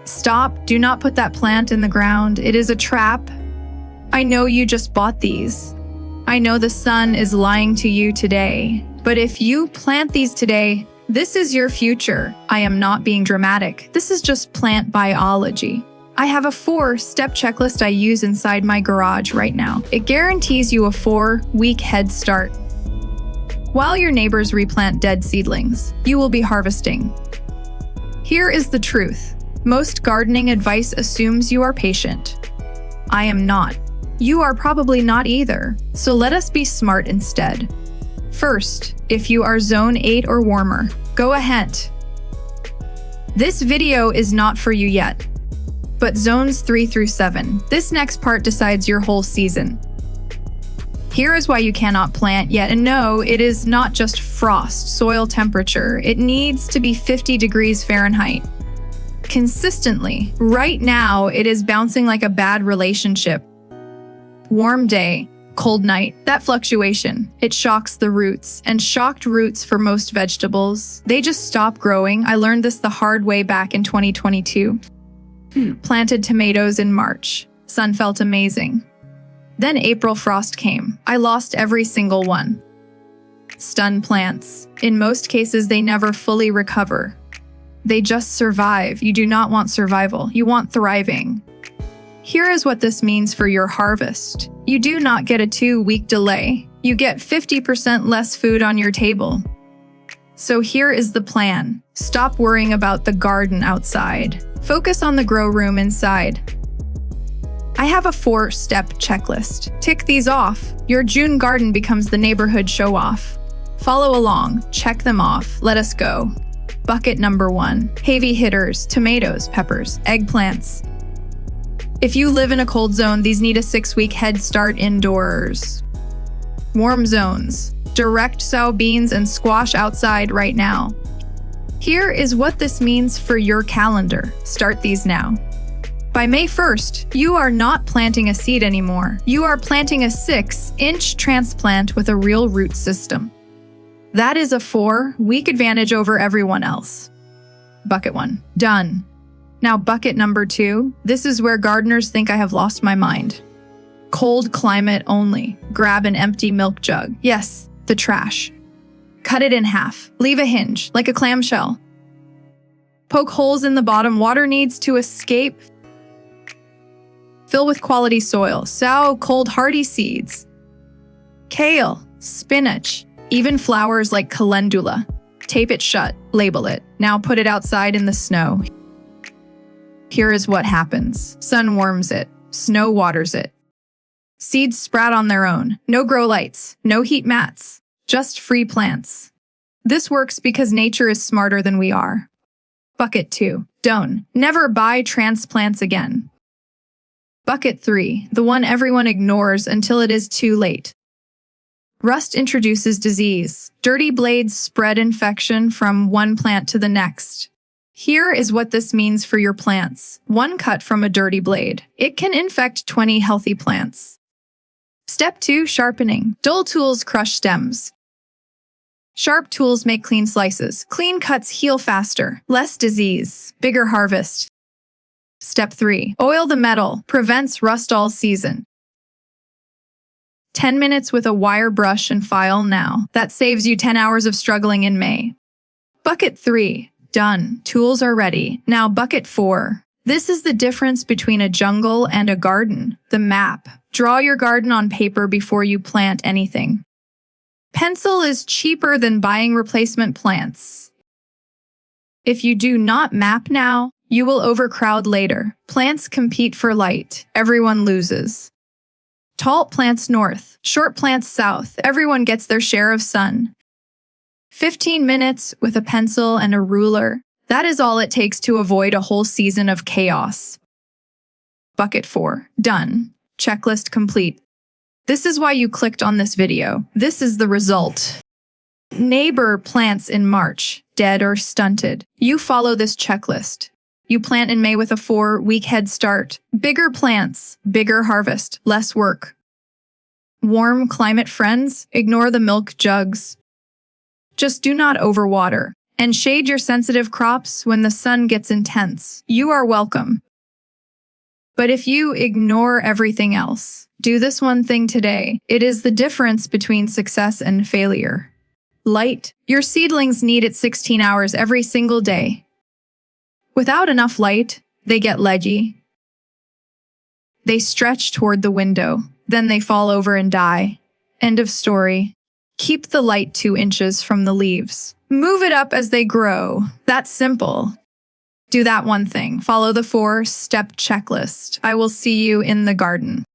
Stop, do not put that plant in the ground. It is a trap. I know you just bought these. I know the sun is lying to you today. But if you plant these today, this is your future. I am not being dramatic. This is just plant biology. I have a 4-step checklist I use inside my garage right now. It guarantees you a 4-week head start. While your neighbors replant dead seedlings, you will be harvesting. Here is the truth. Most gardening advice assumes you are patient. I am not. You are probably not either, so let us be smart instead. First, if you are zone 8 or warmer, go ahead. This video is not for you yet, but zones 3 through 7. This next part decides your whole season. Here is why you cannot plant yet, and no, it is not just frost, soil temperature. It needs to be 50 degrees Fahrenheit. Consistently. Right now, it is bouncing like a bad relationship. Warm day, cold night, that fluctuation, it shocks the roots, and shocked roots for most vegetables, they just stop growing. I learned this the hard way back in 2022. Planted tomatoes in March. Sun felt amazing. Then April frost came. I lost every single one. Stun plants. In most cases, they never fully recover. They just survive. You do not want survival. You want thriving. Here is what this means for your harvest. You do not get a 2-week delay. You get 50% less food on your table. So here is the plan. Stop worrying about the garden outside. Focus on the grow room inside. I have a 4-step checklist. Tick these off. Your June garden becomes the neighborhood show-off. Follow along. Check them off. Let us go. Bucket number 1. Heavy hitters, tomatoes, peppers, eggplants. If you live in a cold zone, these need a 6-week head start indoors. Warm zones. Direct sow beans and squash outside right now. Here is what this means for your calendar. Start these now. By May 1st, you are not planting a seed anymore. You are planting a 6-inch transplant with a real root system. That is a 4-week advantage over everyone else. Bucket 1. Done. Now bucket number 2. This is where gardeners think I have lost my mind. Cold climate only. Grab an empty milk jug. Yes, the trash. Cut it in half. Leave a hinge, like a clamshell. Poke holes in the bottom. Water needs to escape. Fill with quality soil. Sow cold hardy seeds. Kale, spinach, even flowers like calendula. Tape it shut. Label it. Now put it outside in the snow. Here is what happens. Sun warms it. Snow waters it. Seeds sprout on their own. No grow lights. No heat mats. Just free plants. This works because nature is smarter than we are. Bucket 2. Don't. Never buy transplants again. Bucket 3. The one everyone ignores until it is too late. Rust introduces disease. Dirty blades spread infection from one plant to the next. Here is what this means for your plants. One cut from a dirty blade. It can infect 20 healthy plants. Step 2. Sharpening. Dull tools crush stems. Sharp tools make clean slices. Clean cuts heal faster. Less disease. Bigger harvest. Step 3. Oil the metal. Prevents rust all season. 10 minutes with a wire brush and file now. That saves you 10 hours of struggling in May. Bucket 3. Done. Tools are ready. Now bucket 4. This is the difference between a jungle and a garden. The map. Draw your garden on paper before you plant anything. Pencil is cheaper than buying replacement plants. If you do not map now, you will overcrowd later. Plants compete for light. Everyone loses. Tall plants north, short plants south. Everyone gets their share of sun. 15 minutes with a pencil and a ruler. That is all it takes to avoid a whole season of chaos. Bucket 4. Done. Checklist complete. This is why you clicked on this video. This is the result. Neighbor plants in March, dead or stunted. You follow this checklist. You plant in May with a 4-week head start. Bigger plants, bigger harvest, less work. Warm climate friends, ignore the milk jugs. Just do not overwater. And shade your sensitive crops when the sun gets intense. You are welcome. But if you ignore everything else, do this one thing today. It is the difference between success and failure. Light. Your seedlings need it 16 hours every single day. Without enough light, they get leggy. They stretch toward the window, then they fall over and die. End of story. Keep the light 2 inches from the leaves. Move it up as they grow. That's simple. Do that one thing. Follow the 4-step checklist. I will see you in the garden.